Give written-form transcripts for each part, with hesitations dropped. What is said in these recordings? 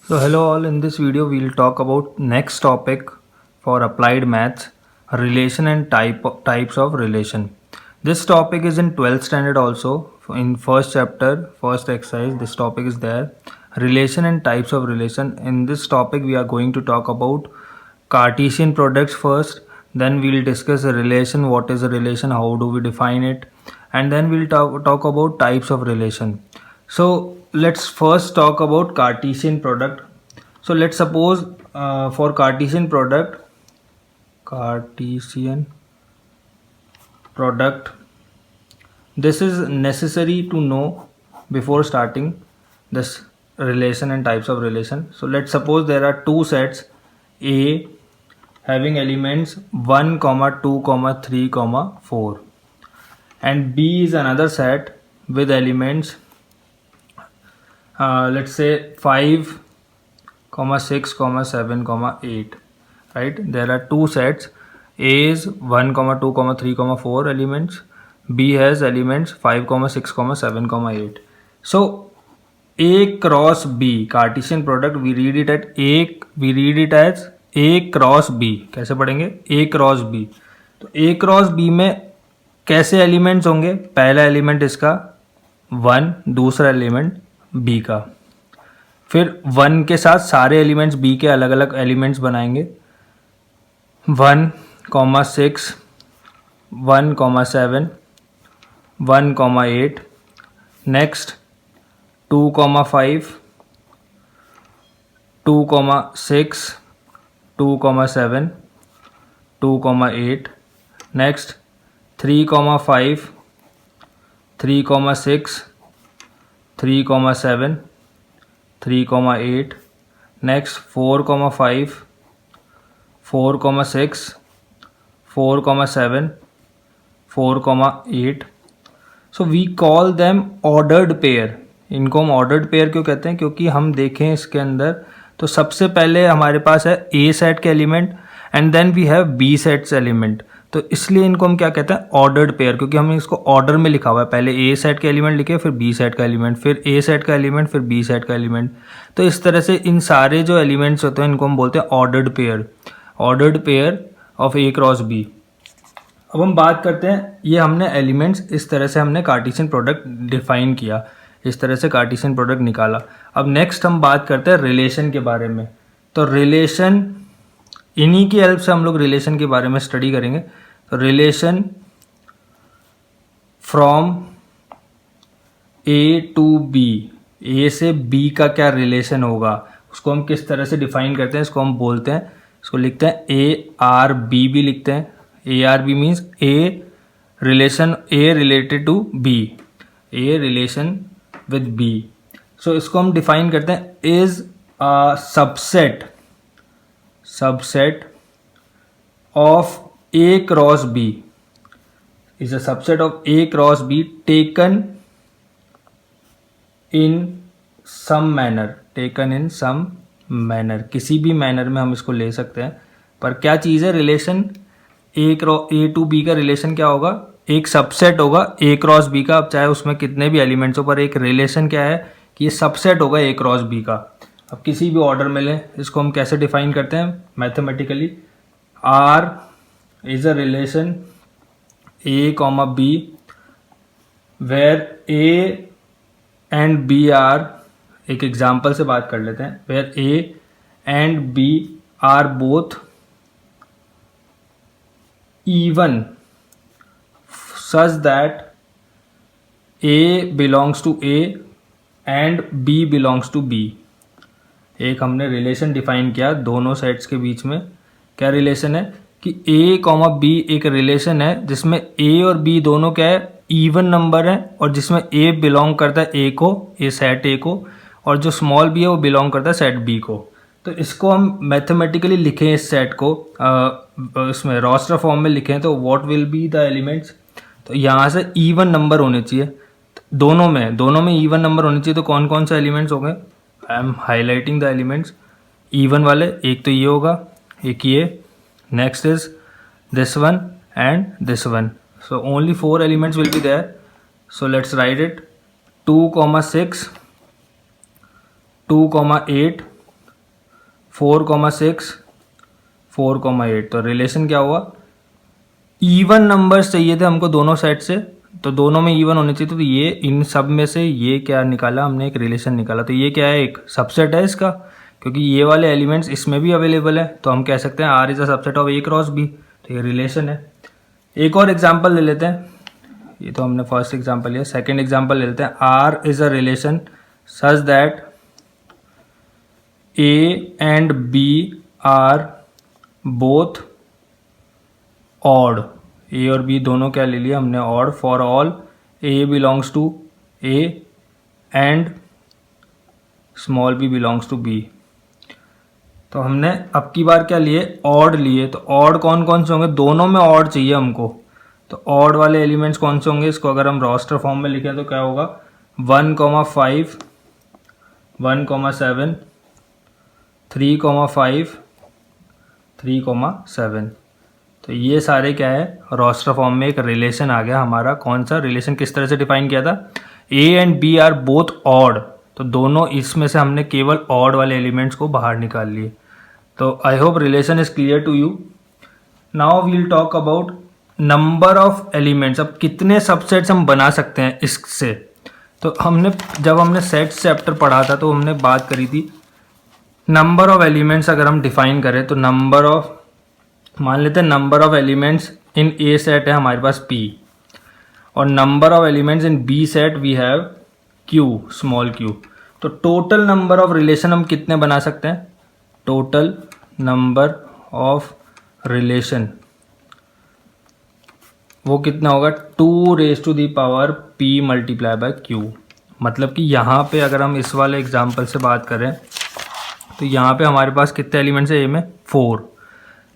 So hello all, in this video we will talk about next topic for applied maths, relation and types of relation. This topic is in 12th standard also. In first chapter, first exercise, this topic is there. Relation and types of relation. In this topic we are going to talk about Cartesian products first, then we will discuss a relation, what is a relation, how do we define it, and then we'll talk about types of relation. So let's first talk about Cartesian product. So let's suppose for Cartesian product, this is necessary to know before starting this relation and types of relation. So let's suppose there are two sets A having elements 1, 2, 3, 4, and B is another set with elements let's say 5, 6, 7, 8. Right, there are two sets. A is 1, 2, 3, 4 elements. B has elements 5, 6, 7, 8. So A cross B, Cartesian product, we read it as A cross B. कैसे पढ़ेंगे? A cross B. तो A cross B में कैसे elements होंगे? पहला element इसका 1, दूसरा element B का, फिर 1 के साथ सारे एलिमेंट्स B के अलग अलग एलिमेंट्स बनाएंगे 1, 6, 1, 7, 1, 8. Next 2, 5, 2, 6, 2, 7, 2, 8. Next 3, 5, 3, 6, 3, 7, 3, 8. Next 4, 5, 4, 6, 4, 7, 4, 8. So we call them ordered pair. इनको हम ordered pair क्यों कहते हैं? क्योंकि हम देखें इसके अंदर तो सबसे पहले हमारे पास है A सेट के element and then we have B sets element, तो इसलिए इनको हम क्या कहते हैं? ऑर्डर्ड पेयर, क्योंकि हमने इसको ऑर्डर में लिखा हुआ है. पहले A सेट के एलिमेंट लिखे, फिर B सेट का एलिमेंट, फिर A सेट का एलिमेंट, फिर B सेट का एलिमेंट. तो इस तरह से इन सारे जो एलिमेंट्स होते हैं इनको हम बोलते हैं ordered pair of A cross B. अब हम बात करते हैं, ये हमने एलिमेंट्स इस तरह से हमने कार्टेशियन प्रोडक्ट डिफाइन किया, इस तरह से कार्टेशियन प्रोडक्ट निकाला. अब नेक्स्ट हम बात करते हैं रिलेशन के बारे में. तो रिलेशन, इन्हीं की हेल्प से हम लोग रिलेशन के बारे में स्टडी करेंगे. तो relation from A to B, A से B का क्या रिलेशन होगा उसको हम किस तरह से डिफाइन करते हैं, इसको हम बोलते हैं, इसको लिखते हैं ARB भी लिखते हैं. ARB means A related to B, A relation with B. So इसको हम डिफाइन करते हैं is a subset of A cross B, is a subset of A cross B taken in some manner. किसी भी manner में हम इसको ले सकते हैं. पर क्या चीज़ है? रिलेशन A टू B का रिलेशन क्या होगा? एक सबसेट होगा A क्रॉस B का. अब चाहे उसमें कितने भी एलिमेंट्स हो, पर एक रिलेशन क्या है कि ये सबसेट होगा A क्रॉस B का. अब किसी भी ऑर्डर में लें, इसको हम कैसे डिफाइन करते हैं mathematically? R is a relation A, B where A and B are, एक एग्जाम्पल से बात कर लेते हैं, where A and B are both even such that A belongs to A and B belongs to B. एक हमने relation define किया दोनों सेट्स के बीच में. क्या रिलेशन है कि A, B एक रिलेशन है जिसमें A और B दोनों क्या है? इवन नंबर है, और जिसमें A बिलोंग करता है A को, A सेट A को, और जो स्मॉल b है वो बिलोंग करता है सेट B को. तो इसको हम मैथमेटिकली लिखें, इस सेट को इसमें रोस्टर फॉर्म में लिखें, तो what will be the elements? तो यहाँ से इवन नंबर होने चाहिए दोनों में इवन नंबर होने चाहिए. तो कौन कौन से एलिमेंट्स हो गए? I am highlighting the elements even वाले. एक तो ये होगा, एक ये, next is this one and this one. So only 4 elements will be there. So let's write it. 2, 6, 2, 8, 4,6, 4,8। तो रिलेशन क्या हुआ, इवन नंबर्स चाहिए थे हमको दोनों सेट से, तो दोनों में इवन होने चाहिए। तो ये इन सब में से ये क्या निकाला हमने, एक रिलेशन निकाला। तो ये क्या है, एक सबसेट है इसका, क्योंकि ये वाले एलिमेंट्स इसमें भी अवेलेबल है। तो हम कह सकते हैं R is a subset of A cross B. तो ये रिलेशन है। एक और एग्जाम्पल ले लेते हैं। ये तो हमने फर्स्ट एग्जाम्पल लिया, सेकेंड एग्जाम्पल ले लेते हैं। R is a relation such that A and B are both odd. A और बी दोनों क्या ले लिया हमने, odd. For all A belongs to A and small B belongs to B. तो हमने अब की बार क्या लिए, ऑड लिए। तो ऑड कौन कौन से होंगे, दोनों में ऑड चाहिए हमको। तो ऑड वाले एलिमेंट्स कौन से होंगे, इसको अगर हम रोस्टर फॉर्म में लिखें तो क्या होगा, 1,5, 1,7, 3,5, 3,7। तो ये सारे क्या है, रोस्टर फॉर्म में एक रिलेशन आ गया हमारा। कौन सा रिलेशन, किस तरह से डिफाइन किया था, A and B are both odd. तो दोनों इसमें से हमने केवल ऑड वाले एलिमेंट्स को बाहर निकाल लिए। तो I hope relation is clear to you. Now we'll talk about number of elements. अब कितने सबसेट्स हम बना सकते हैं इससे। तो जब हमने सेट्स चैप्टर पढ़ा था तो हमने बात करी थी नंबर ऑफ एलिमेंट्स। अगर हम डिफाइन करें तो नंबर ऑफ, मान लेते हैं number of elements in A set है हमारे पास p, और number of elements in B set we have q, small q। तो टोटल नंबर ऑफ रिलेशन हम कितने बना सकते हैं, टोटल नंबर ऑफ रिलेशन वो कितना होगा, 2⁻³ p मल्टीप्लाई बाय q। मतलब कि यहाँ पे अगर हम इस वाले एग्जाम्पल से बात करें तो यहाँ पे हमारे पास कितने एलिमेंट्स है, ए में 4।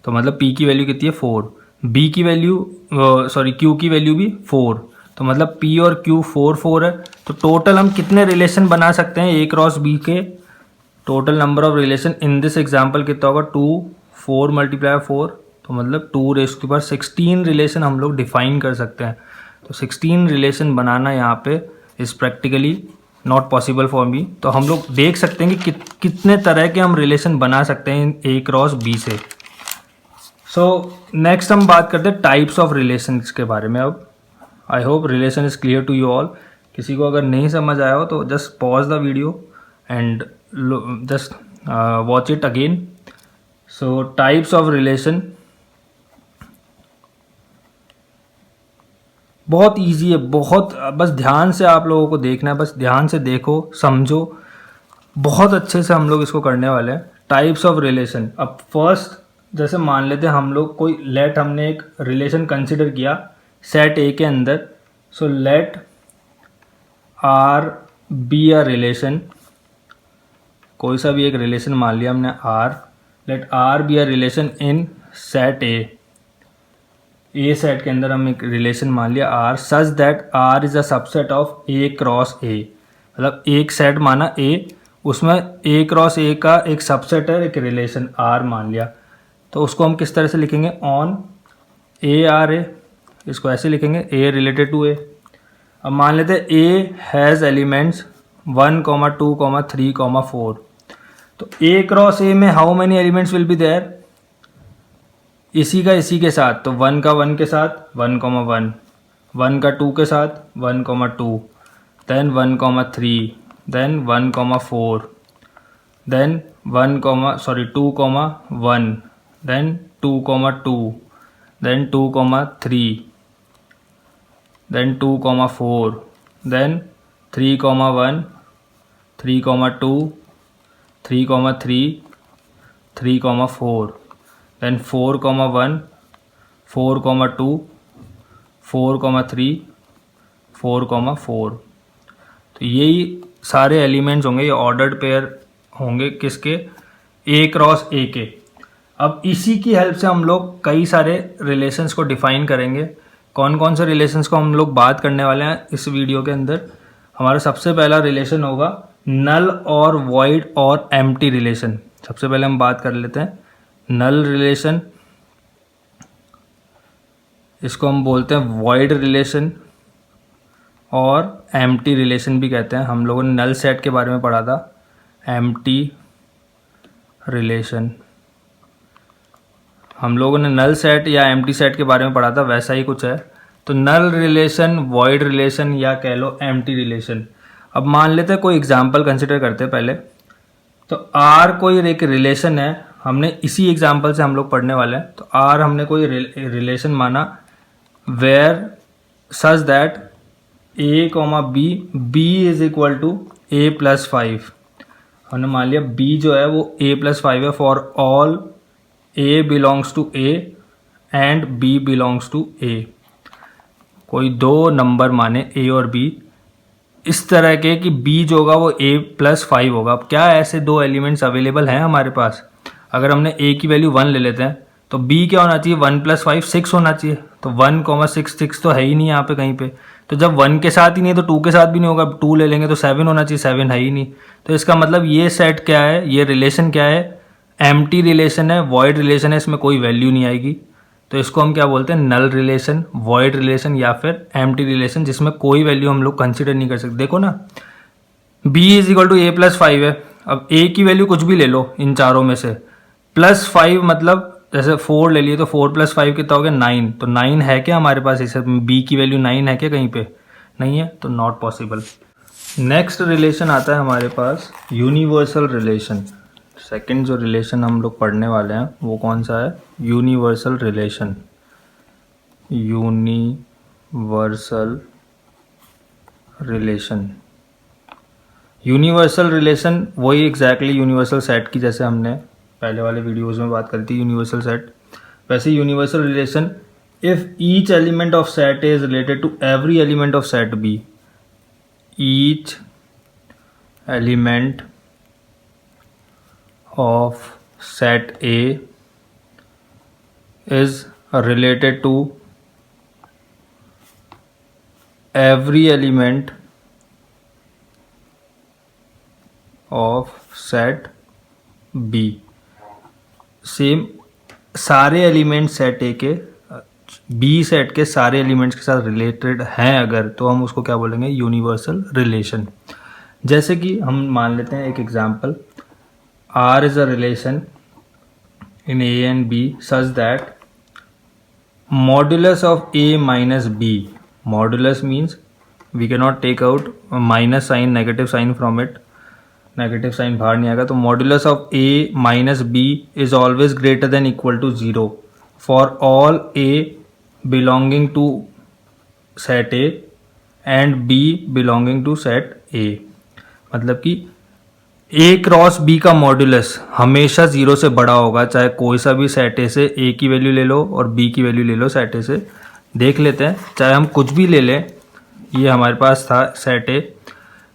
तो मतलब p की वैल्यू कितनी है 4, b की वैल्यू q की वैल्यू भी 4। तो मतलब p और q 4 4 है। तो टोटल हम कितने रिलेशन बना सकते हैं a क्रॉस b के, total number of relation in this example कितना होगा, 2, 4 मल्टीप्लाई 4। तो मतलब 2⁻16 रिलेशन हम लोग डिफाइन कर सकते हैं। तो 16 रिलेशन बनाना यहाँ पे is practically not possible for me. तो हम लोग देख सकते हैं कि कितने तरह के हम रिलेशन बना सकते हैं ए क्रॉस बी से। सो नेक्स्ट हम बात करते हैं टाइप्स ऑफ रिलेशंस के बारे में। अब I hope relation is clear to you all. किसी को अगर नहीं समझ आया हो तो just pause the video and just watch it again. So types of relation बहुत इजी है, बहुत, बस ध्यान से आप लोगों को देखना है, बस ध्यान से देखो समझो, बहुत अच्छे से हम लोग इसको करने वाले हैं। Types of relation. अब फर्स्ट जैसे मान लेते हैं हम लोग कोई, हमने एक रिलेशन कंसिडर किया सेट ए के अंदर। So let R be a relation, कोई सा भी एक रिलेशन मान लिया हमने R. Let R be a relation in set A set के अंदर हम एक रिलेशन मान लिया R, such that R is a subset of A cross A. मतलब एक सेट माना ए, उसमें ए क्रॉस ए का एक सबसेट है, एक रिलेशन आर मान लिया। तो उसको हम किस तरह से लिखेंगे, ऑन ए आर ए, इसको ऐसे लिखेंगे ए रिलेटेड टू ए। अब मान लेते हैं ए हैज़ एलिमेंट्स 1, 2, 3, 4। तो ए क्रॉस ए में how many elements will be there, इसी के साथ। तो 1 का 1 के साथ 1,1, 1 का 2 के साथ 1,2, then 1,3, then 1,4, then 2,1, then 2,2, then 2,3, then 2,4, then 3,1, 3,2, 3,3, 3,4, then 4,1, 4,2, 4,3, 4,4। तो यही सारे एलिमेंट्स होंगे, ये ऑर्डर्ड पेयर होंगे किसके, ए क्रॉस ए के। अब इसी की हेल्प से हम लोग कई सारे रिलेशंस को डिफाइन करेंगे। कौन कौन से रिलेशंस को हम लोग बात करने वाले हैं इस वीडियो के अंदर। हमारा सबसे पहला रिलेशन होगा नल और वॉइड और एम्प्टी रिलेशन। सबसे पहले हम बात कर लेते हैं नल रिलेशन, इसको हम बोलते हैं वॉइड रिलेशन और एम्प्टी रिलेशन भी कहते हैं। हम लोगों ने नल सेट के बारे में पढ़ा था, एम्प्टी रिलेशन। हम लोगों ने नल सेट या एम्प्टी सेट के बारे में पढ़ा था, वैसा ही कुछ है। तो नल रिलेशन, वॉइड रिलेशन या कह लो एम्प्टी रिलेशन। अब मान लेते हैं कोई एग्जांपल कंसिडर करते हैं पहले। तो आर कोई एक रिलेशन है, हमने इसी एग्जांपल से हम लोग पढ़ने वाले हैं। तो आर हमने कोई रिलेशन माना where such that A comma B, B is equal to A plus 5। हमने मान लिया बी जो है वो ए प्लस 5 है for all A belongs to A and B belongs to A. कोई दो नंबर माने ए और बी इस तरह के कि बी जो होगा वो ए प्लस 5 होगा। अब क्या ऐसे दो एलिमेंट्स अवेलेबल हैं हमारे पास? अगर हमने ए की वैल्यू 1 ले लेते हैं तो बी क्या होना चाहिए? 1 प्लस 5 6 होना चाहिए। तो 1,6 तो है ही नहीं यहाँ पे कहीं पे। तो जब 1 के साथ ही नहीं है तो 2 के साथ भी नहीं होगा। 2 ले लेंगे तो 7 होना चाहिए, 7 है ही नहीं। तो इसका मतलब ये सेट क्या है, ये रिलेशन क्या है? एम्प्टी रिलेशन है, वॉइड रिलेशन है, इसमें कोई वैल्यू नहीं आएगी। तो इसको हम क्या बोलते हैं? नल रिलेशन, वॉइड रिलेशन या फिर एम्प्टी रिलेशन, जिसमें कोई वैल्यू हम लोग कंसिडर नहीं कर सकते। देखो ना, b is equal to A plus 5 है। अब a की वैल्यू कुछ भी ले लो इन चारों में से, प्लस 5 मतलब जैसे 4 ले लिए तो 4 प्लस 5 कितना हो गया? 9। तो 9 है क्या हमारे पास? इसे b की वैल्यू 9 है क्या कहीं पे? नहीं है, तो नॉट पॉसिबल। नेक्स्ट रिलेशन आता है हमारे पास यूनिवर्सल रिलेशन। सेकंड जो रिलेशन हम लोग पढ़ने वाले हैं वो कौन सा है? Universal relation. Universal relation, universal relation वही एग्जैक्टली यूनिवर्सल सेट की, जैसे हमने पहले वाले वीडियोस में बात करी थी यूनिवर्सल सेट, वैसे universal relation if each element of set is related to every element of set B, each element of set A is related to every element of set B। Same सारे element set A के B set के सारे elements के साथ related हैं अगर, तो हम उसको क्या बोलेंगे? Universal relation. जैसे कि हम मान लेते हैं एक example, R is a relation in A and B such that modulus of A minus B, modulus means we cannot take out a minus sign, negative sign from it, negative sign बाहर नहीं आएगा। तो modulus of A minus B is always greater than equal to 0 for all A belonging to set A and B belonging to set A। मतलब कि ए cross B का modulus हमेशा 0 से बड़ा होगा, चाहे कोई सा भी सेट ए से ए की वैल्यू ले लो और बी की वैल्यू ले लो सेट ए से। देख लेते हैं, चाहे हम कुछ भी ले लें, ये हमारे पास था सेट ए,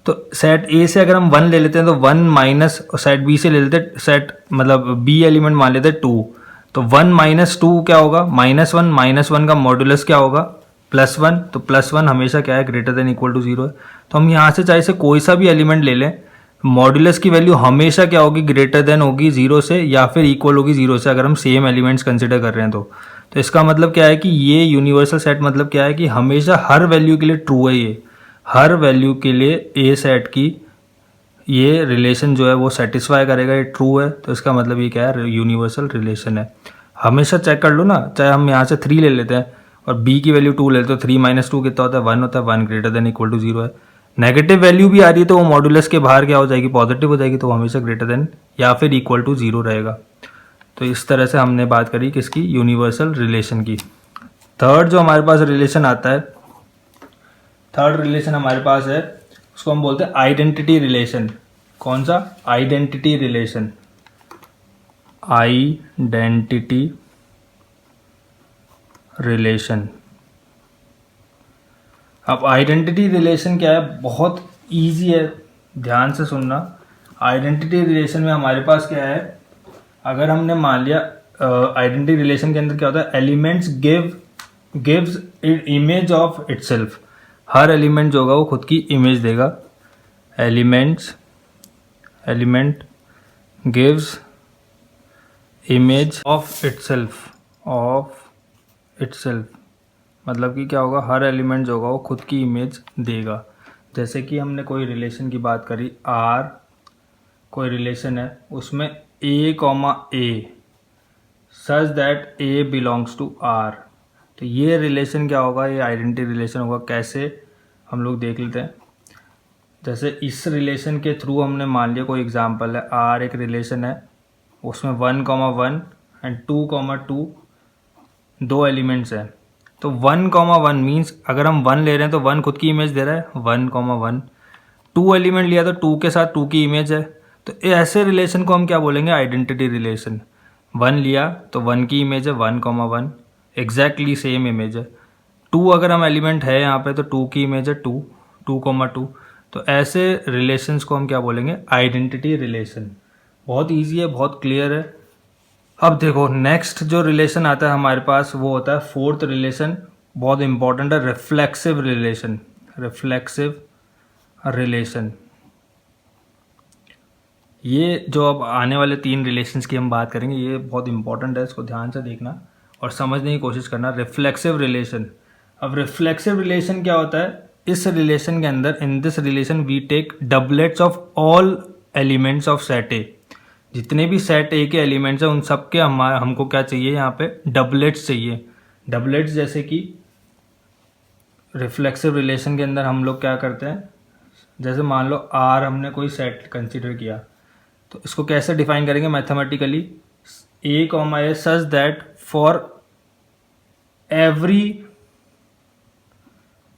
तो सेट ए से अगर हम 1 ले लेते हैं तो 1 माइनस सेट बी से ले लेते, सेट मतलब बी एलिमेंट मान लेते 2, तो 1 माइनस 2 क्या होगा? -1। -1 का मॉड्यूलस क्या होगा? +1। तो +1 हमेशा क्या है? ग्रेटर देन इक्वल टू 0 है। तो हम यहाँ से चाहे से कोई सा भी एलिमेंट ले लें, मॉड्यूलस की वैल्यू हमेशा क्या होगी? ग्रेटर देन होगी 0 से या फिर इक्वल होगी 0 से, अगर हम सेम एलिमेंट्स कंसिडर कर रहे हैं तो। तो इसका मतलब क्या है कि ये यूनिवर्सल सेट मतलब क्या है कि हमेशा हर वैल्यू के लिए ट्रू है। ये हर वैल्यू के लिए ए सेट की ये रिलेशन जो है वो सेटिस्फाई करेगा, ये ट्रू है। तो इसका मतलब ये क्या है? यूनिवर्सल रिलेशन है। हमेशा चेक कर लो ना, चाहे हम यहाँ से 3 ले लेते हैं और बी की वैल्यू 2 ले लेते हैं, तो 3 - 2 कितना होता है? 1 होता है। 1 ग्रेटर देन इक्वल टू 0 है। नेगेटिव वैल्यू भी आ रही है तो वो मॉड्यूलस के बाहर क्या हो जाएगी? पॉजिटिव हो जाएगी। तो वो हमेशा ग्रेटर देन या फिर इक्वल टू 0 रहेगा। तो इस तरह से हमने बात करी किसकी? यूनिवर्सल रिलेशन की। थर्ड जो हमारे पास रिलेशन आता है, थर्ड रिलेशन हमारे पास है, उसको हम बोलते हैं आइडेंटिटी रिलेशन। कौन सा? Identity relation. Identity relation. अब आइडेंटिटी रिलेशन क्या है? बहुत इजी है, ध्यान से सुनना। आइडेंटिटी रिलेशन में हमारे पास क्या है? अगर हमने मान लिया आइडेंटिटी रिलेशन के अंदर क्या होता है? Elements gives image of itself. Her element जो होगा वो खुद की इमेज देगा। Element gives image of itself मतलब कि क्या होगा? हर एलिमेंट जो होगा वो खुद की इमेज देगा। जैसे कि हमने कोई रिलेशन की बात करी, आर कोई रिलेशन है, उसमें A comma A such that A belongs to R. तो ये रिलेशन क्या होगा, ये आइडेंटिटी रिलेशन होगा। कैसे हम लोग देख लेते हैं। जैसे इस रिलेशन के थ्रू हमने मान लिया कोई एग्जांपल है, आर एक रिलेशन है, उसमें 1,1 एंड 2,2 दो एलिमेंट्स हैं। तो 1,1 मीन्स अगर हम 1 ले रहे हैं तो 1 खुद की इमेज दे रहा है 1,1। 2 एलिमेंट लिया तो 2 के साथ 2 की इमेज है। तो ऐसे रिलेशन को हम क्या बोलेंगे, आइडेंटिटी रिलेशन। 1 लिया तो 1 की इमेज है 1,1, एग्जैक्टली सेम इमेज है। 2 अगर हम एलिमेंट है यहाँ पे तो 2 की इमेज है 2,2। तो ऐसे रिलेशंस को हम क्या बोलेंगे, आइडेंटिटी रिलेशन। बहुत ईजी है, बहुत क्लियर है। अब देखो नेक्स्ट जो रिलेशन आता है हमारे पास वो होता है फोर्थ रिलेशन, बहुत इंपॉर्टेंट है, रिफ्लेक्सिव रिलेशन। रिफ्लेक्सिव रिलेशन, ये जो अब आने वाले 3 रिलेशंस की हम बात करेंगे ये बहुत इंपॉर्टेंट है, इसको ध्यान से देखना और समझने की कोशिश करना। रिफ्लेक्सिव रिलेशन, अब रिफ्लेक्सिव रिलेशन क्या होता है, इस रिलेशन के अंदर, in this relation we take doublets of all elements of set A. जितने भी सेट ए के एलिमेंट्स हैं उन सब के हमको क्या चाहिए, यहाँ पे डबलेट्स चाहिए। डबलेट्स जैसे कि रिफ्लेक्सिव रिलेशन के अंदर हम लोग क्या करते हैं, जैसे मान लो आर हमने कोई सेट कंसीडर किया तो इसको कैसे डिफाइन करेंगे mathematically, A comma A such that for every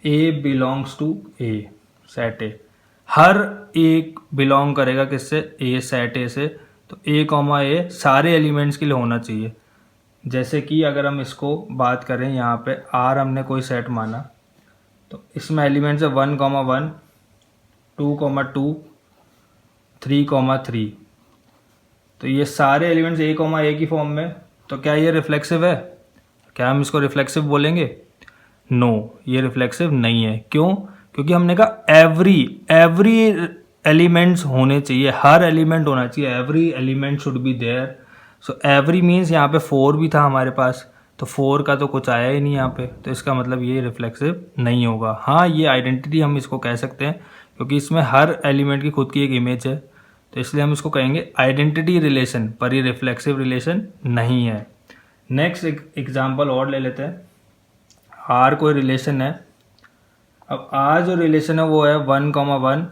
A belongs to A, set A हर एक बिलोंग करेगा किससे, ए, सेट ए से। तो ए कॉमा ए सारे एलिमेंट्स के लिए होना चाहिए। जैसे कि अगर हम इसको बात करें यहाँ पे आर हमने कोई सेट माना तो इसमें एलिमेंट्स है 1,1, 2,2, 3,3। तो ये सारे एलिमेंट्स ए कॉमा ए की फॉर्म में। तो क्या ये रिफ्लेक्सिव है, क्या हम इसको रिफ्लेक्सिव बोलेंगे? नो, ये रिफ्लेक्सिव नहीं है। क्यों? क्योंकि हमने कहा एवरी एलिमेंट्स होने चाहिए, हर एलिमेंट होना चाहिए, every element should be there. So every means यहाँ पे 4 भी था हमारे पास, तो 4 का तो कुछ आया ही नहीं यहाँ पे, तो इसका मतलब ये रिफ्लेक्सिव नहीं होगा। हाँ, ये आइडेंटिटी हम इसको कह सकते हैं क्योंकि इसमें हर एलिमेंट की खुद की एक इमेज है, तो इसलिए हम इसको कहेंगे आइडेंटिटी रिलेशन, पर ये रिफ्लेक्सिव रिलेशन नहीं है। नेक्स्ट एग्जाम्पल और ले लेते हैं। आर कोई रिलेशन है, अब आर जो रिलेशन है वो है 1,1,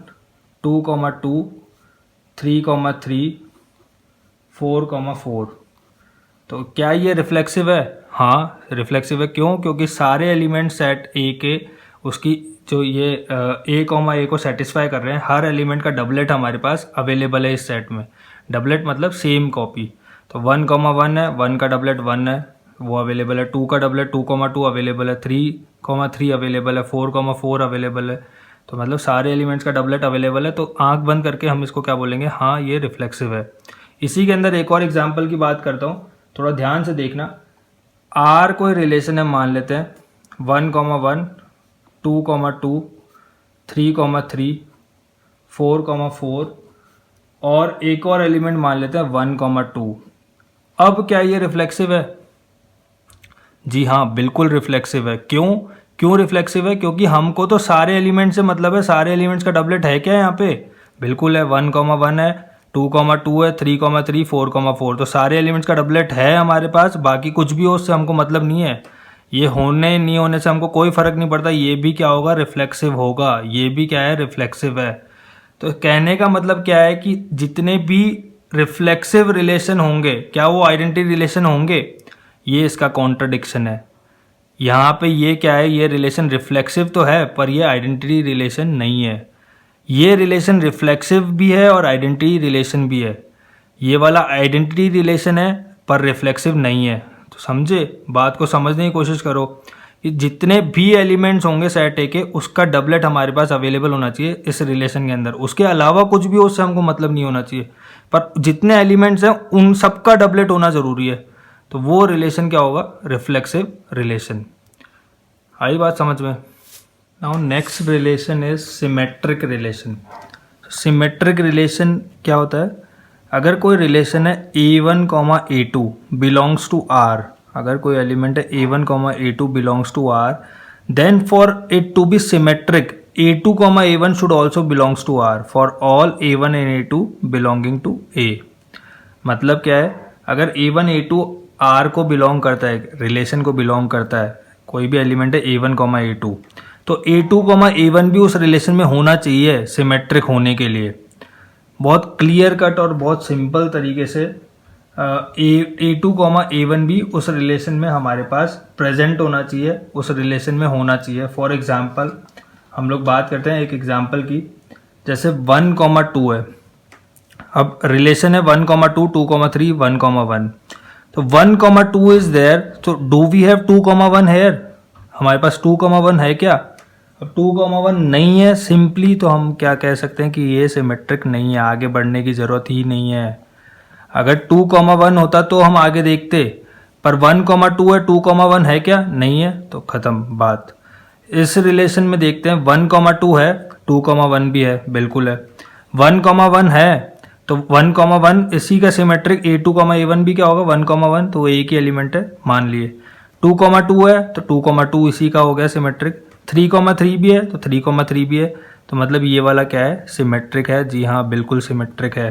2,2, 3,3, 4,4। तो क्या ये रिफ्लेक्सिव है? हाँ, रिफ्लेक्सिव है। क्यों? क्योंकि सारे एलिमेंट सेट ए के उसकी जो ये ए कॉमा ए को सेटिस्फाई कर रहे हैं, हर एलिमेंट का डबलेट हमारे पास अवेलेबल है इस सेट में। डबलेट मतलब सेम कॉपी। तो 1,1 है, 1 का डबलेट 1 है, वो अवेलेबल है। 2 का डबलेट 2,2 अवेलेबल है, 3,3 अवेलेबल है, 4,4 अवेलेबल है। तो मतलब सारे एलिमेंट्स का डबलेट अवेलेबल है। तो आंख बंद करके हम इसको क्या बोलेंगे, हाँ ये रिफ्लेक्सिव है। इसी के अंदर एक और एग्जाम्पल की बात करता हूँ, थोड़ा ध्यान से देखना। आर कोई रिलेशन है, मान लेते हैं 1,1, 2,2, 3,3, 4,4 और एक और एलिमेंट मान लेते हैं 1,2। अब क्या ये रिफ्लेक्सिव है? जी हाँ, बिल्कुल रिफ्लेक्सिव है। क्यों रिफ्लेक्सिव है? क्योंकि हमको तो सारे एलिमेंट से मतलब है, सारे एलिमेंट्स का डबलेट है क्या यहाँ पे? बिल्कुल है, 1,1 है, 2,2 है, 3,3, 4,4। तो सारे एलिमेंट्स का डबलेट है हमारे पास, बाकी कुछ भी हो उससे हमको मतलब नहीं है। ये होने नहीं होने से हमको कोई फर्क नहीं पड़ता। ये भी क्या होगा, रिफ्लेक्सिव होगा। ये भी क्या है, रिफ्लेक्सिव है। तो कहने का मतलब क्या है कि जितने भी रिफ्लेक्सिव रिलेशन होंगे क्या वो आइडेंटिटी रिलेशन होंगे? ये इसका कॉन्ट्रडिक्शन है। यहाँ पे ये क्या है, ये रिलेशन रिफ्लेक्सिव तो है पर ये आइडेंटिटी रिलेशन नहीं है। ये रिलेशन रिफ्लेक्सिव भी है और आइडेंटिटी रिलेशन भी है। ये वाला आइडेंटिटी रिलेशन है पर रिफ्लेक्सिव नहीं है। तो समझे, बात को समझने की कोशिश करो कि जितने भी एलिमेंट्स होंगे सेट ए के उसका डबलेट हमारे पास अवेलेबल होना चाहिए इस रिलेशन के अंदर। उसके अलावा कुछ भी हो उससे हमको मतलब नहीं होना चाहिए, पर जितने एलिमेंट्स हैं उन सबका डबलेट होना ज़रूरी है। तो वो रिलेशन क्या होगा, रिफ्लेक्सिव रिलेशन। आई बात समझ में? Now next relation is symmetric relation. Symmetric relation क्या होता है? अगर कोई रिलेशन है A1, A2 belongs to R, अगर कोई एलिमेंट है A1, A2 belongs to R, then for it to be symmetric A2, A1 should also belongs to R for all A1 and A2 belonging to A। मतलब क्या है, अगर A1 A2 R को belong करता है, relation को belong करता है, कोई भी एलिमेंट है A1 A2, तो A2 A1 भी उस रिलेशन में होना चाहिए सिमेट्रिक होने के लिए। बहुत क्लियर कट और बहुत सिंपल तरीके से A2 A1 भी उस रिलेशन में हमारे पास प्रेजेंट होना चाहिए, उस रिलेशन में होना चाहिए। फॉर एग्जांपल हम लोग बात करते हैं एक एग्जांपल की, जैसे 1 2 है। अब रिलेशन है 1 2 2 3 1 1, तो 1 2 इज देयर, तो डू वी हैव 2 1 हेयर? हमारे पास 2 1 है क्या? अब 2 1 नहीं है सिंपली, तो हम क्या कह सकते हैं कि ये सिमेट्रिक नहीं है, आगे बढ़ने की ज़रूरत ही नहीं है। अगर 2 1 होता तो हम आगे देखते, पर 1 2 है, 2 1 है क्या? नहीं है, तो ख़त्म बात। इस रिलेशन में देखते हैं 1 2 है, 2 1 भी है, बिल्कुल है। 1 1 है तो 1 1 इसी का सिमेट्रिक A2 A1 भी क्या होगा? 1 1, तो वो एक ही एलिमेंट है मान लिए। 2 2 है तो 2 2 इसी का हो गया सिमेट्रिक। 3 3 भी है तो 3 3 भी है, तो मतलब ये वाला क्या है? सिमेट्रिक है। जी हाँ, बिल्कुल सिमेट्रिक है।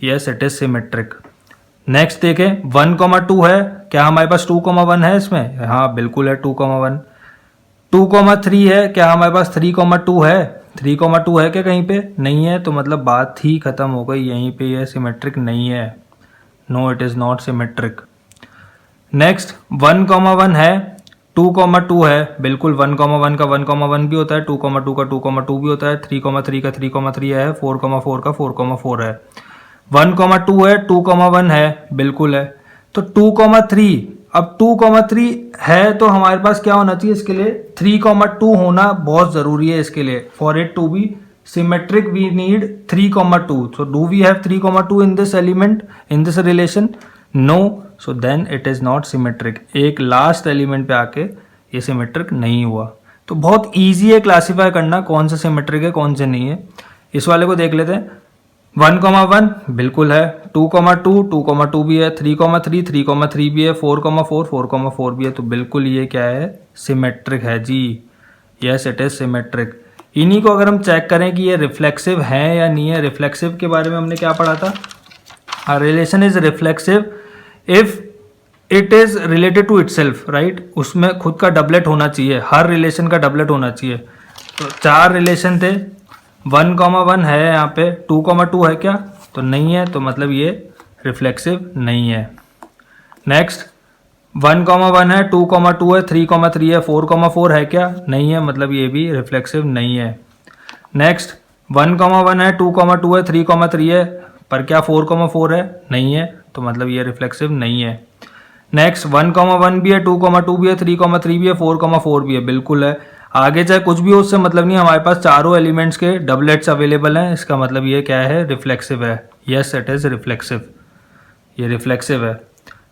Yes, it is symmetric. Next देखें, 1 2 है, क्या हमारे पास 2 1 है इसमें? हाँ बिल्कुल है, 2 1। 2 3 है, क्या हमारे पास 3 2 है? 3 2 है क्या कहीं पे? नहीं है, तो मतलब बात ही खत्म हो गई यहीं पे, ये सिमेट्रिक नहीं है। No, it is not symmetric. Next 1 1 है, 2 2 है, बिल्कुल 1 1 का 1 1 भी होता है, 2 2 का 2 2 भी होता है, 3 3 का 3 3 है, 4 4 का 4 4 है। 1 2 है, 2 1 है, बिल्कुल है। तो 2 3, अब 2 3 है तो हमारे पास क्या होना चाहिए इसके लिए? 3 2 होना बहुत ज़रूरी है इसके लिए। For it to be symmetric we need 3 2। So do we have 3 2 in this element, in this relation? No, so then it is not symmetric. एक लास्ट एलिमेंट पे आके ये सिमेट्रिक नहीं हुआ। तो बहुत ईजी है क्लासीफाई करना कौन सा सिमेट्रिक है कौन से नहीं है। इस वाले को देख लेते हैं। 1 1 बिल्कुल है, 2 2 2 2 भी है, 3 3 भी है, 4 4 भी है, तो बिल्कुल ये क्या है? सिमेट्रिक है जी। Yes, it is symmetric. इन्हीं को अगर हम चेक करें कि ये रिफ्लेक्सिव है या नहीं है, रिफ्लेक्सिव के बारे में हमने क्या पढ़ा था? A relation is reflexive if it is related to itself, right? उसमें खुद का डबलेट होना चाहिए, हर रिलेशन का डबलेट होना चाहिए। तो 4 रिलेशन थे, 1 1 है यहाँ पे, 2 2 है क्या? तो नहीं है, तो मतलब ये रिफ्लेक्सिव नहीं है। नेक्स्ट 1 1 है, 2 2 है, 3 3 है, 4 4 है क्या? नहीं है, मतलब ये भी रिफ्लेक्सिव नहीं है। नेक्स्ट 1 1 है, 2 2 है, 3 3 है, पर क्या 4 4 है? नहीं है, तो मतलब ये रिफ्लेक्सिव नहीं है। नेक्स्ट 1 1 भी है, 2 2 भी है, 3 3 भी है, 4 4 भी है, बिल्कुल है। आगे चाहे कुछ भी हो उससे मतलब नहीं, हमारे पास चारों एलिमेंट्स के डबलेट्स अवेलेबल हैं, इसका मतलब ये क्या है? रिफ्लेक्सिव है। यस, इट इज रिफ्लेक्सिव, ये रिफ्लेक्सिव है।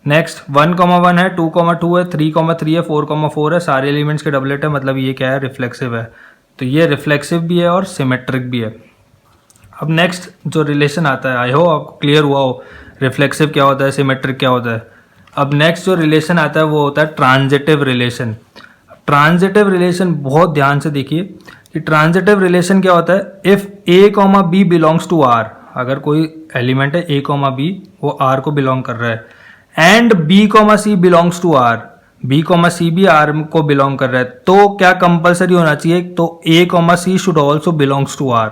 नेक्स्ट 1 1 है, 2 2 है, 3 3 है, 4 4 है, सारे एलिमेंट्स के डबलेट है, मतलब ये क्या है? रिफ्लेक्सिव है। तो ये रिफ्लेक्सिव भी है और सिमेट्रिक भी है। अब नेक्स्ट जो रिलेशन आता है, आई होप आपको क्लियर हुआ हो रिफ्लेक्सिव क्या होता है, सिमेट्रिक क्या होता है। अब नेक्स्ट जो रिलेशन आता है वो होता है ट्रांजिटिव रिलेशन। ट्रांजिटिव रिलेशन बहुत ध्यान से देखिए कि ट्रांजिटिव रिलेशन क्या होता है। If A B belongs to R, अगर कोई एलिमेंट है A B वो R को बिलोंग कर रहा है, and B C belongs to R, B C भी R को बिलोंग कर रहा है, तो क्या कंपलसरी होना चाहिए? तो A C should also belongs to R।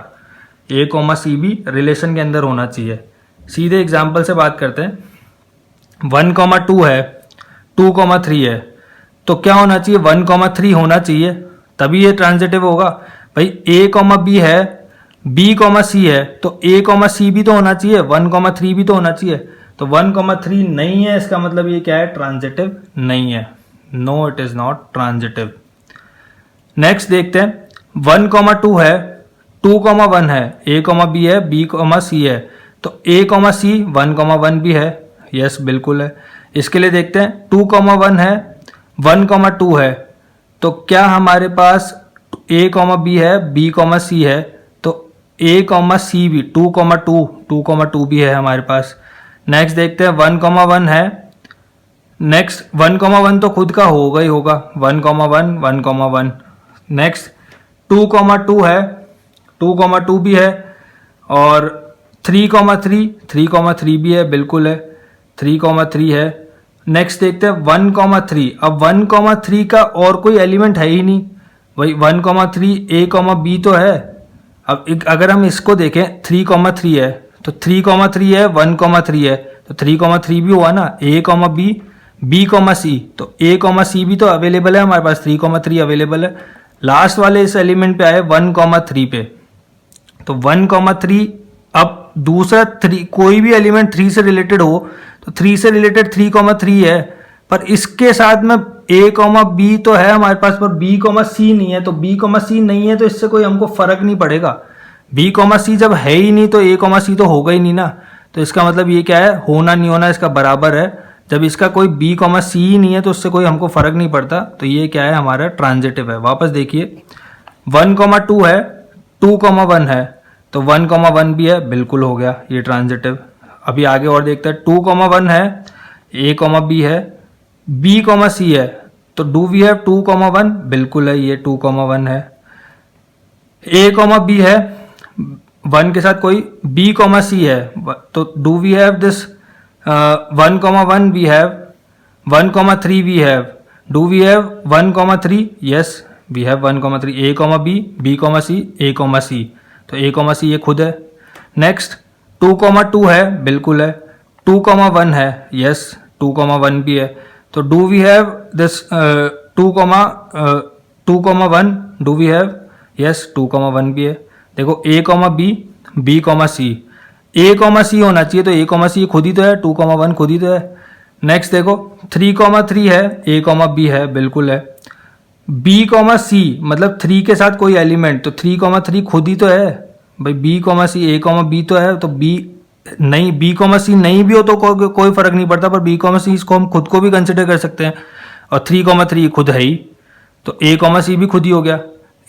A C भी रिलेशन के अंदर होना चाहिए। सीधे एग्जाम्पल से बात करते हैं। 1 2 है, 2 3 है, तो क्या होना चाहिए? 1 3 होना चाहिए, तभी ये ट्रांजिटिव होगा। भाई A B है, B C है, तो A C भी तो होना चाहिए, 1 3 भी तो होना चाहिए। तो 1 3 नहीं है, इसका मतलब ये क्या है? ट्रांजिटिव नहीं है। No, it is not transitive. Next देखते हैं 1 2 है, 2 1 है, A B है, B C है, तो A C 1 1 भी है। यस, बिल्कुल है। इसके लिए देखते हैं 2 1 है, 1 2 है, तो क्या हमारे पास A B है, B C है, तो A C भी 2 2 भी है हमारे पास। नेक्स्ट देखते हैं 1 1 है, नेक्स्ट 1 1 तो खुद का होगा ही होगा, 1 1 नेक्स्ट 2 2 है, 2 2 भी है, और 3,3, 3,3 भी है, बिल्कुल है, 3,3 है। नेक्स्ट देखते हैं 1,3। अब 1,3 का और कोई एलिमेंट है ही नहीं भाई, 1,3 a, b तो है। अब अगर हम इसको देखें 3,3 है तो 3,3 है, 1,3 है तो 3,3 भी हुआ ना, a, b, b, c, तो a, c भी तो अवेलेबल है हमारे पास, 3,3 अवेलेबल है। लास्ट वाले इस एलिमेंट पे आए 1,3 पे, तो 1,3। अब दूसरा 3, कोई भी एलिमेंट 3 से रिलेटेड हो तो 3 से रिलेटेड 3,3 है, पर इसके साथ में a, b तो है हमारे पास, पर b, c नहीं है। तो b, c नहीं है तो इससे कोई हमको फर्क नहीं पड़ेगा। b, c जब है ही नहीं तो a, c तो होगा ही नहीं ना। तो इसका मतलब ये क्या है, होना नहीं होना इसका बराबर है। जब इसका कोई b, c ही नहीं है तो उससे कोई हमको फर्क नहीं पड़ता। तो ये क्या है, हमारा ट्रांजिटिव है। वापस देखिए 1,2 है, 2,1 है, तो 1,1 भी है, बिल्कुल हो गया ये ट्रांजिटिव। अभी आगे और देखते हैं, 2,1 है, a, b है, b, c है, तो डू वी हैव 2,1, बिल्कुल है, ये 2,1 है। a, b है, 1 के साथ कोई b, c है, तो do we have this 1,1 we have, 1,3 we have, do we have 1,3, yes we have 1,3, a, b, b, c, a, c, तो a, c ये खुद है। नेक्स्ट 2,2 है, बिल्कुल है, 2,1 है, यस 2,1 भी है, तो do we have this 2,1, do we have, yes 2,1 भी है। देखो a, b, b, c, a, c होना चाहिए, तो a, c खुद ही तो है, 2,1 खुद ही तो है। नेक्स्ट देखो 3,3 है, a, b है, बिल्कुल है, b, c मतलब 3 के साथ कोई एलिमेंट, तो 3,3 खुद ही तो है भाई, b, c, a, b तो है, तो b नहीं, b, c नहीं भी हो तो कोई फर्क नहीं पड़ता, पर b, c इसको हम खुद को भी कंसिडर कर सकते हैं, और 3,3 खुद है ही, तो a, c भी खुद ही हो गया,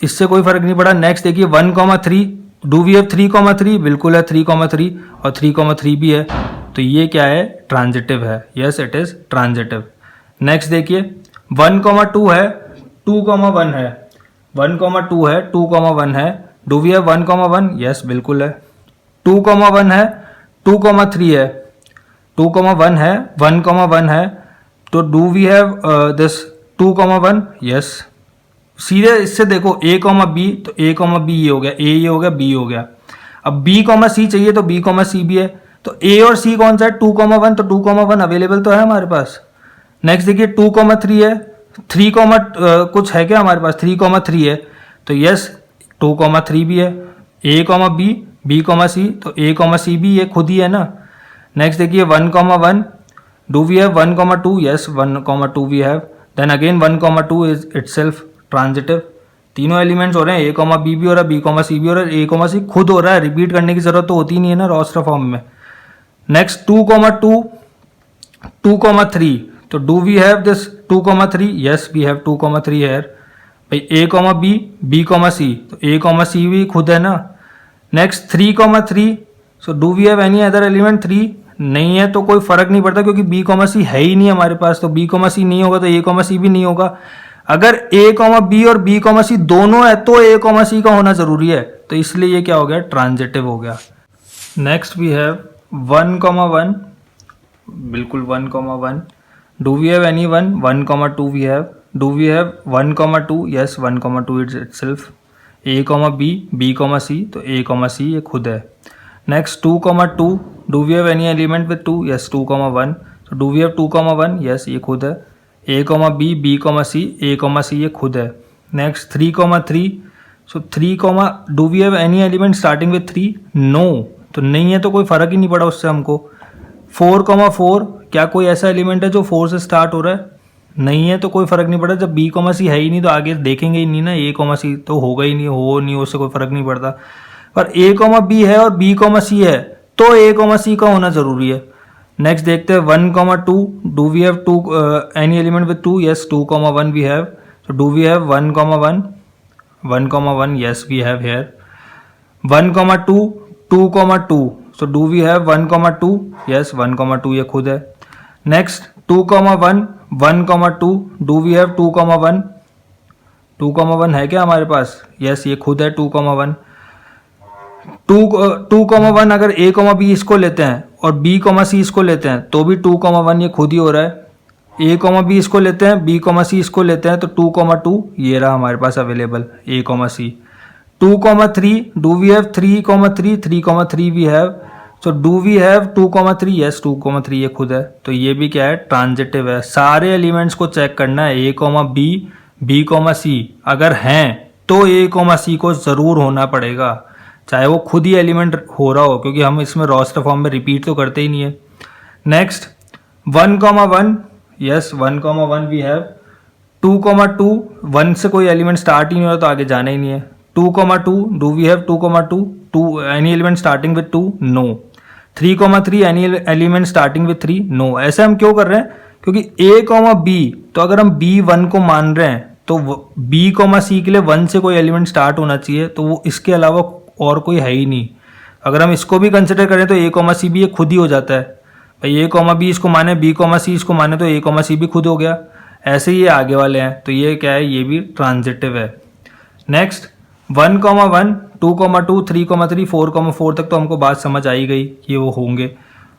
इससे कोई फर्क नहीं पड़ा। नेक्स्ट देखिए 1,3, डू वी हैव 3,3, बिल्कुल है 3,3, और 3,3 भी है, तो ये क्या है, ट्रांजिटिव है, yes it is transitive. Next देखिए 1,2 है, 2,1 है, 1,2 है, 2,1 है, डू वी हैव 1,1, यस बिल्कुल है, 2,1 है, 2,3 है, 2,1 है, 1,1 है, तो do we have this 2,1, yes. सीधे इससे देखो a, b, तो a, b ये हो गया, a ये हो गया, b हो गया। अब b, c चाहिए तो b, c भी है, तो a और c कौन सा है, 2,1, तो 2,1 अवेलेबल तो है हमारे पास। नेक्स्ट देखिए 2,3 है, 3, कुछ है क्या हमारे पास, 3,3 है, तो यस 2,3 भी है, a, b, b, c, तो a, c भी ये खुद ही है ना। नेक्स्ट देखिए 1,1, do we have 1,2, yes 1,2 we have, then again 1,2 is itself transitive. तीनों एलिमेंट्स हो रहे हैं, a, b भी हो रहा है, b, c भी हो रहा है, a, c खुद हो रहा है, रिपीट करने की जरूरत तो होती नहीं है ना रोस्टर फॉर्म में। नेक्स्ट 2,2, 2,3, तो do we have this 2,3, yes we have 2,3 here भाई, a, b, b, c, तो a, c भी खुद है ना। Next 3,3, so do we have any other element, 3 नहीं है तो कोई फर्क नहीं पड़ता, क्योंकि b, c है ही नहीं हमारे पास, तो b, c नहीं होगा तो a, c भी नहीं होगा। अगर a, b और b, c दोनों है तो a, c का होना जरूरी है, तो इसलिए ये क्या हो गया, ट्रांजिटिव हो गया। नेक्स्ट वी हैव 1,1, बिल्कुल 1,1, do we have any 1,2 we have, do we have 1,2, yes 1,2 it's itself, a, b, b, c, तो a, c ये खुद है। Next 2,2, do we have any element with 2, yes 2,1, तो डू वी हैव 2,1, यस ये खुद है, a, b, b, c, a, c ये खुद है। Next 3,3, so 3, do we have any element starting with 3, no, तो नहीं है तो कोई फर्क ही नहीं पड़ा उससे हमको। 4,4, क्या कोई ऐसा एलिमेंट है जो 4 से स्टार्ट हो रहा है, नहीं है तो कोई फर्क नहीं पड़ा। जब b, c है ही नहीं तो आगे देखेंगे ही नहीं ना, a, c तो होगा ही नहीं, हो नहीं उससे कोई फर्क नहीं पड़ता। पर a, b है और b, c है तो a, c का होना जरूरी है। नेक्स्ट देखते हैं 1,2, do we have 2 any element with 2, yes 2,1 we have, तो do we have 1,1, 1,1, yes we have here. 1,2, 2,2, so do we have 1,2, yes 1,2 ये खुद है। नेक्स्ट 2,1, 1,2, डू वी हैव 2,1, 2,1 है क्या हमारे पास, यस ये खुद है 2,1। 2,1 अगर a,b इसको लेते हैं और b,c इसको लेते हैं तो भी 2,1 ये खुद ही हो रहा है। a,b इसको लेते हैं, b,c इसको लेते हैं तो 2,2 ये रहा हमारे पास available a,c। 2,3 do we have 3,3 3,3 we have, so do we have 2,3, yes 2,3 ये खुद है, तो ये भी क्या है ट्रांजिटिव है। सारे एलिमेंट्स को चेक करना है, a,b b,c अगर हैं तो a,c को ज़रूर होना पड़ेगा, चाहे वो खुद ही एलिमेंट हो रहा हो, क्योंकि हम इसमें रोस्टर फॉर्म में रिपीट तो करते ही नहीं है। Next 1,1, yes 1,1 we have. 2,2 1 से कोई एलिमेंट स्टार्ट ही नहीं हो रहा तो आगे जाना ही नहीं है। 2,2 do we have 2,2 2 any element starting with 2, no. 3,3 any element starting with 3, no. ऐसे हम क्यों कर रहे हैं, क्योंकि a,b तो अगर हम b1 को मान रहे हैं तो b,c के लिए 1 से कोई एलिमेंट स्टार्ट होना चाहिए, तो वो इसके अलावा और कोई है ही नहीं। अगर हम इसको भी कंसिडर करें तो a,c भी ये खुद ही हो जाता है भाई, a,b इसको माने b,c इसको माने तो a,c भी खुद हो गया। ऐसे ही ये आगे वाले हैं, तो ये क्या है, ये भी ट्रांजिटिव है। नेक्स्ट 1,1 2,2 3,3 4,4 तक तो हमको बात समझ आई गई कि वो होंगे।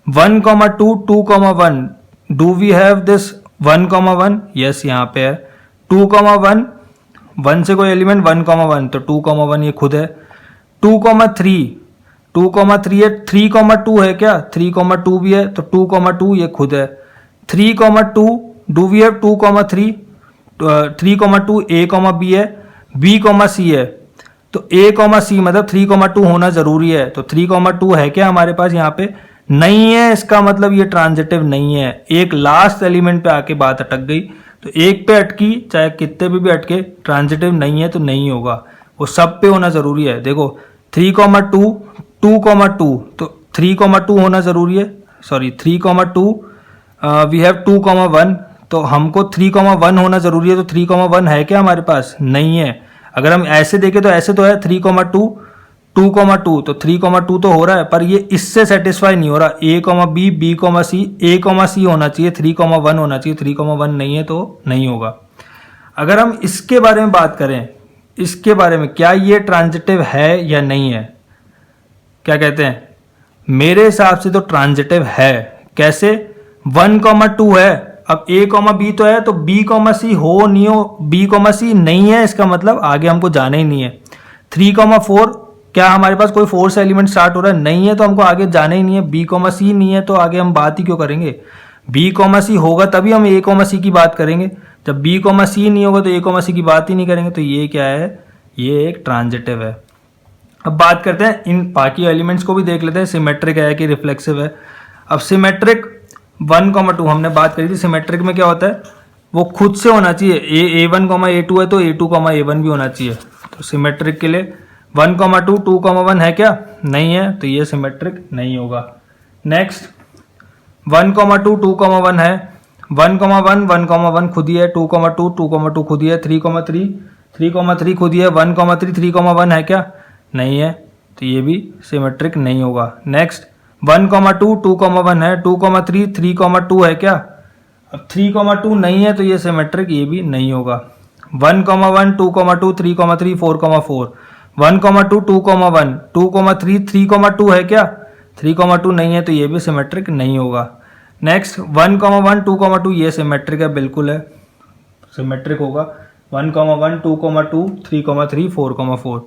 1,2 2,1 do we have this 1,1, yes यहाँ पे है। 2,1 1 से कोई एलिमेंट 1,1 तो 2,1 ये खुद है। 2,3 2,3 है। 3,2 है क्या, 3,2 भी है तो 2,2 ये खुद है। 3,2 डू वी हैव 2,3 3,2 a,b है, b,c है, तो a,c मतलब 3,2 होना जरूरी है, तो 3,2 है क्या हमारे पास यहाँ पे, नहीं है। इसका मतलब ये ट्रांजिटिव नहीं है। एक लास्ट एलिमेंट पे आके बात अटक गई, तो एक पे अटकी चाहे कितने भी अटके, ट्रांजिटिव नहीं है तो नहीं होगा, वो सब पे होना जरूरी है। देखो 3,2 2,2 तो 3,2 होना जरूरी है, सॉरी 3,2 वी हैव 2,1 तो हमको 3,1 होना जरूरी है, तो 3,1 है क्या हमारे पास, नहीं है। अगर हम ऐसे देखें तो ऐसे तो है 3,2 2,2 तो 3,2 तो हो रहा है, पर ये इससे सेटिस्फाई नहीं हो रहा। a,b b,c a,c होना चाहिए, 3,1 होना चाहिए, 3,1 नहीं है तो नहीं होगा। अगर हम इसके बारे में बात करें, इसके बारे में क्या ये ट्रांजिटिव है या नहीं है, क्या कहते हैं, मेरे हिसाब से तो ट्रांजिटिव है। कैसे, 1,2 है, अब a,b तो है तो b,c हो नहीं हो, b,c नहीं है, इसका मतलब आगे हमको जाना ही नहीं है। 3,4 क्या हमारे पास कोई 4 से एलिमेंट स्टार्ट हो रहा है, नहीं है तो हमको आगे जाना ही नहीं है। b,c नहीं है तो आगे हम बात ही क्यों करेंगे, b,c होगा तभी हम a,c की बात करेंगे, जब b,c नहीं होगा तो a,c की बात ही नहीं करेंगे, तो ये क्या है, ये एक ट्रांजिटिव है। अब बात करते हैं इन बाकी एलिमेंट्स को भी देख लेते हैं, सिमेट्रिक है कि रिफ्लेक्सिव है। अब सिमेट्रिक 1,2 हमने बात करी थी, सिमेट्रिक में क्या होता है, वो खुद से होना चाहिए। a1, a2 है तो a2, a1 भी होना चाहिए, तो सिमेट्रिक के लिए 1,2 2,1 है क्या, नहीं है, तो ये सिमेट्रिक नहीं होगा। नेक्स्ट 1,2 2,1 है, 1,1 1,1 खुद ही है, 2,2 2,2 खुद ही है, 3,3 3,3 खुद ही है, 1,3 3,1 है क्या, नहीं है, तो ये भी सिमेट्रिक नहीं होगा। नेक्स्ट 1,2 2,1 है, 2,3 3,2 है क्या, अब 3,2 नहीं है तो ये सिमेट्रिक, ये भी नहीं होगा। 1,1 2,2 3,3 4,4 1,2 2,1 2,3 3,2 है क्या, 3,2 नहीं है तो ये भी सिमेट्रिक नहीं होगा। नेक्स्ट 1,1 2,2 ये सिमेट्रिक है, बिल्कुल है, सिमेट्रिक होगा। 1,1 2,2 3,3 4,4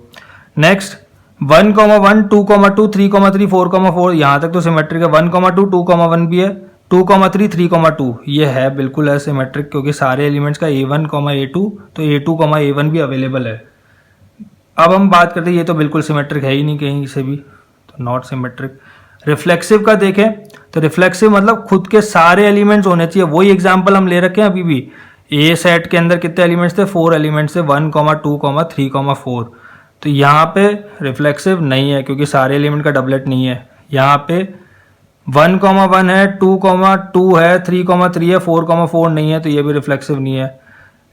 नेक्स्ट 1,1 2,2 3,3 4,4 यहाँ तक तो सिमेट्रिक है। 1,2 2,1 भी है, 2,3 3,2 ये है, बिल्कुल है सिमेट्रिक, क्योंकि सारे एलिमेंट्स का a1, a2 तो a2, a1 भी अवेलेबल है। अब हम बात करते हैं, ये तो बिल्कुल सिमेट्रिक है ही नहीं कहीं से भी, तो नॉट सिमेट्रिक। रिफ्लेक्सिव का देखें तो रिफ्लेक्सिव मतलब खुद के सारे एलिमेंट्स होने चाहिए, वही एग्जाम्पल हम ले रखे हैं अभी भी। ए सेट के अंदर कितने एलिमेंट्स थे, 4 एलिमेंट्स थे, 1, 2, 3, 4, तो यहाँ पे रिफ्लेक्सिव नहीं है क्योंकि सारे एलिमेंट का डबलेट नहीं है। यहाँ पे 1,1 है, 2,2 है, 3,3 है, 4,4 नहीं है, तो ये भी रिफ्लेक्सिव नहीं है।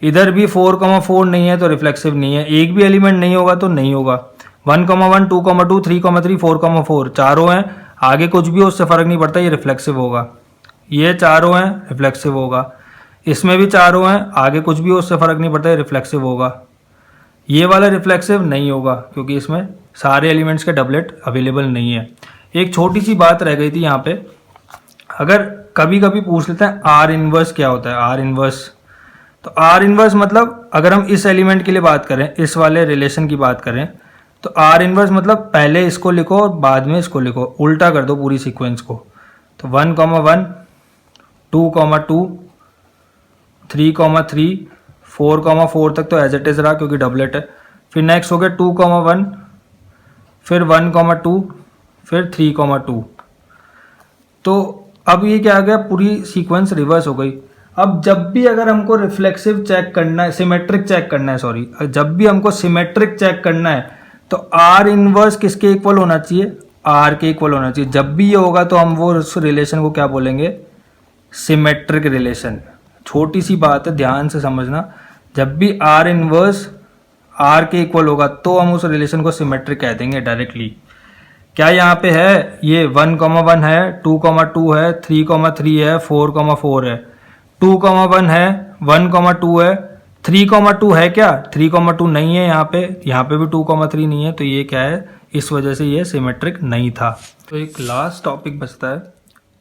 इधर भी 4,4 नहीं है तो रिफ्लेक्सिव नहीं है, एक भी एलिमेंट नहीं होगा तो नहीं होगा। 1,1 2,2 3,3 4,4 चारों हैं, आगे कुछ भी हो उससे फर्क नहीं पड़ता, ये रिफ्लेक्सिव होगा। ये चारों हैं, रिफ्लेक्सिव होगा। इसमें भी चारों हैं, आगे कुछ भी हो उससे फर्क नहीं पड़ता, ये रिफ्लेक्सिव होगा। ये वाला रिफ्लेक्सिव नहीं होगा क्योंकि इसमें सारे एलिमेंट्स के डबलेट अवेलेबल नहीं है। एक छोटी सी बात रह गई थी यहाँ पे, अगर कभी कभी पूछ लेते हैं आर इनवर्स क्या होता है। आर इनवर्स, तो आर इनवर्स मतलब अगर हम इस एलिमेंट के लिए बात करें, इस वाले रिलेशन की बात करें, तो आर इनवर्स मतलब पहले इसको लिखो और बाद में इसको लिखो, उल्टा कर दो पूरी सीक्वेंस को। तो 1,1, 2,2, 3,3, 4,4 तक तो एज इट इज रहा क्योंकि डबलेट है। फिर नेक्स्ट हो गया 2,1, फिर 1,2, फिर 3,2। तो अब ये क्या आ गया, पूरी सीक्वेंस रिवर्स हो गई। अब जब भी अगर हमको रिफ्लेक्सिव चेक करना है, सिमेट्रिक चेक करना है, सॉरी, जब भी हमको सिमेट्रिक चेक करना है तो आर इनवर्स किसके इक्वल होना चाहिए, आर के इक्वल होना चाहिए। जब भी ये होगा तो हम वो उस रिलेशन को क्या बोलेंगे, सिमेट्रिक रिलेशन। छोटी सी बात है, ध्यान से समझना, जब भी आर इनवर्स आर के इक्वल होगा तो हम उस रिलेशन को सिमेट्रिक कह देंगे डायरेक्टली। क्या यहाँ पे है, ये 1,1 है, 2,2 है, 3,3 है, 4,4 है, 2,1 है, 1,2 है, 3,2 है क्या, 3,2 नहीं है यहाँ पे भी 2,3 नहीं है, तो ये क्या है, इस वजह से ये सिमेट्रिक नहीं था। तो एक लास्ट टॉपिक बचता है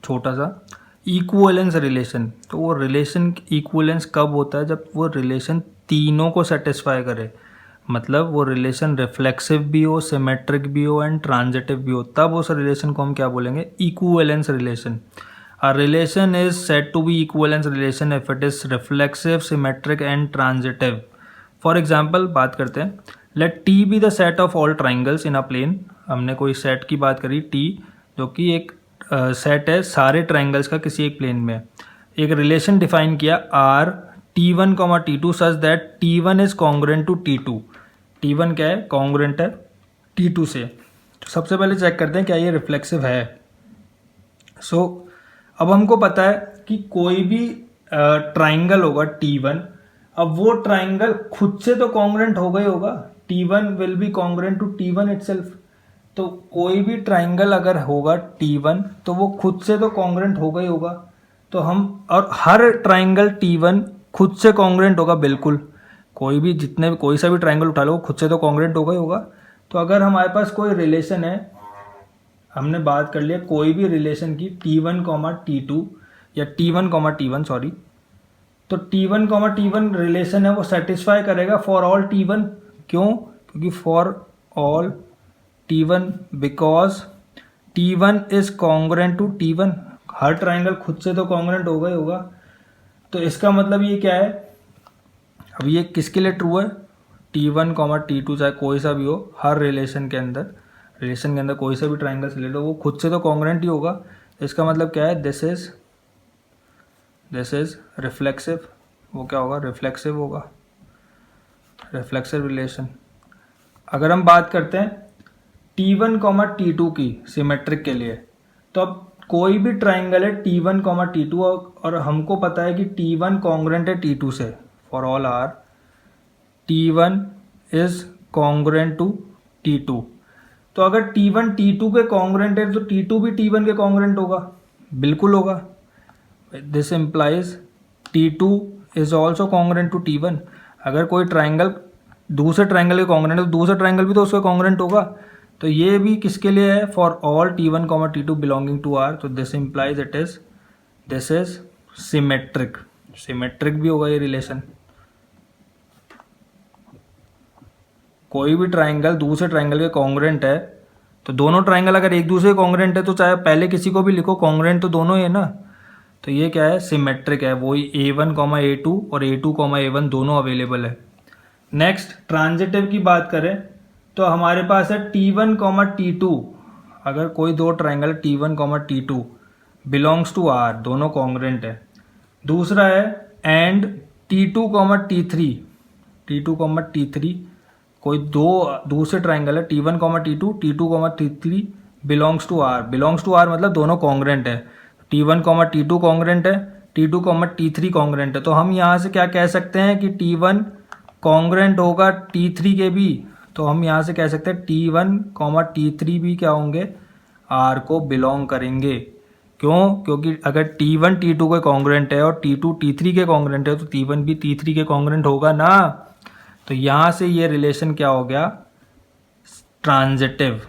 छोटा सा, इक्विवेलेंस रिलेशन। तो वो रिलेशन इक्विवेलेंस कब होता है, जब वो रिलेशन तीनों को सेटिस्फाई करे, मतलब वो रिलेशन रिफ्लेक्सिव भी हो, सिमेट्रिक भी हो एंड ट्रांजिटिव भी हो, तब उस रिलेशन को हम क्या बोलेंगे, equivalence relation. A relation is said to be equivalence relation if it is reflexive, symmetric and transitive. For example, बात करते हैं, let T be the set of all triangles in a plane. हमने कोई set की बात करी T, जो कि एक सेट है सारे ट्राइंगल्स का किसी एक प्लेन में। एक रिलेशन डिफाइन किया R T1, T2 such that T1 is congruent to T2. T1 क्या है, कॉन्ग्रुएंट है T2 से। तो सबसे पहले चेक करते हैं क्या ये रिफ्लेक्सिव है। अब हमको पता है कि कोई भी ट्राइंगल होगा T1, अब वो ट्राइंगल खुद से तो कॉन्ग्रुएंट होगा ही होगा, T1 will be congruent to T1 itself. तो कोई भी ट्राइंगल अगर होगा T1 तो वो खुद से तो कॉन्ग्रुएंट होगा ही होगा। तो हम, और हर ट्राइंगल T1 खुद से कॉन्ग्रुएंट होगा, बिल्कुल कोई सा भी ट्राइंगल उठा लो खुद से तो कॉन्ग्रुएंट होगा ही होगा। तो अगर हमारे पास कोई रिलेशन है, हमने बात कर लिया कोई भी रिलेशन की T1, T2 या T1, T1 सॉरी, तो T1, T1 रिलेशन है वो सेटिस्फाई करेगा फॉर ऑल T1। क्यों, क्योंकि for all T1 because T1 is congruent to T1। हर ट्राइंगल खुद से तो कॉन्ग्रुएंट होगा ही होगा। तो इसका मतलब ये क्या है, अब ये किसके लिए ट्रू है, T1, T2 चाहे कोई सा भी हो, हर रिलेशन के अंदर कोई सा भी ट्राइंगल से ले लो वो खुद से तो कॉन्ग्रुएंट ही होगा। इसका मतलब क्या है, दिस इज रिफ्लेक्सिव। वो क्या होगा, रिफ्लेक्सिव होगा, रिफ्लेक्सिव रिलेशन। अगर हम बात करते हैं T1, T2 की सिमेट्रिक के लिए, तो अब कोई भी ट्राइंगल है T1, T2 और हमको पता है कि T1 कॉन्ग्रुएंट है T2 से, for all R T1 is congruent to T2। तो अगर T1 T2 के कॉन्ग्रुएंट है तो T2 भी T1 के कॉन्ग्रुएंट होगा, बिल्कुल होगा। This implies T2 is also congruent to T1। अगर कोई ट्राइंगल दूसरे ट्राइंगल के कॉन्ग्रुएंट है तो दूसरा ट्राइंगल भी तो उसके कॉन्ग्रुएंट होगा। तो ये भी किसके लिए है, for all T1, T2 belonging to R। तो this implies this is symmetric भी होगा ये रिलेशन। कोई भी ट्राइंगल दूसरे ट्राइंगल के कॉन्ग्रुएंट है तो दोनों ट्राइंगल अगर एक दूसरे के कॉन्ग्रुएंट है तो चाहे पहले किसी को भी लिखो, कॉन्ग्रुएंट तो दोनों ही है ना। तो ये क्या है, सिमेट्रिक है। वही A1, A2 और A2, A1 दोनों अवेलेबल है। नेक्स्ट ट्रांजिटिव की बात करें तो हमारे पास है T1, T2। अगर कोई दो triangle T1, T2 belongs to R, दोनों कॉन्ग्रुएंट है। दूसरा है एंड T2, T3 कोई दो दूसरे ट्राइंगल है T1, T2, T2, T3 belongs to R मतलब दोनों कॉन्ग्रुएंट है। T1, T2 कॉन्ग्रुएंट है, T2, T3 कॉन्ग्रुएंट है। तो हम यहाँ से क्या कह सकते हैं कि T1 कॉन्ग्रुएंट होगा T3 के भी। तो हम यहाँ से कह सकते हैं T1, T3 भी क्या होंगे, R को बिलोंग करेंगे। क्यों, क्योंकि अगर T1 T2 के कॉन्ग्रुएंट है और T2 T3 के कॉन्ग्रुएंट है तो T1 भी T3 के कॉन्ग्रुएंट होगा ना। तो यहाँ से ये रिलेशन क्या हो गया, ट्रांजिटिव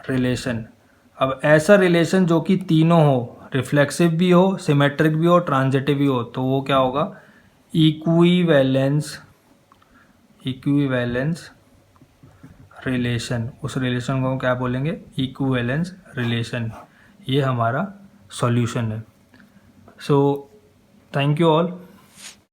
रिलेशन। अब ऐसा रिलेशन जो कि तीनों हो, रिफ्लेक्सिव भी हो, सिमेट्रिक भी हो, ट्रांजिटिव भी हो, तो वो क्या होगा, इक्विवेलेंस रिलेशन। उस रिलेशन को क्या बोलेंगे, इक्विवेलेंस रिलेशन। ये हमारा सॉल्यूशन है। So thank you all.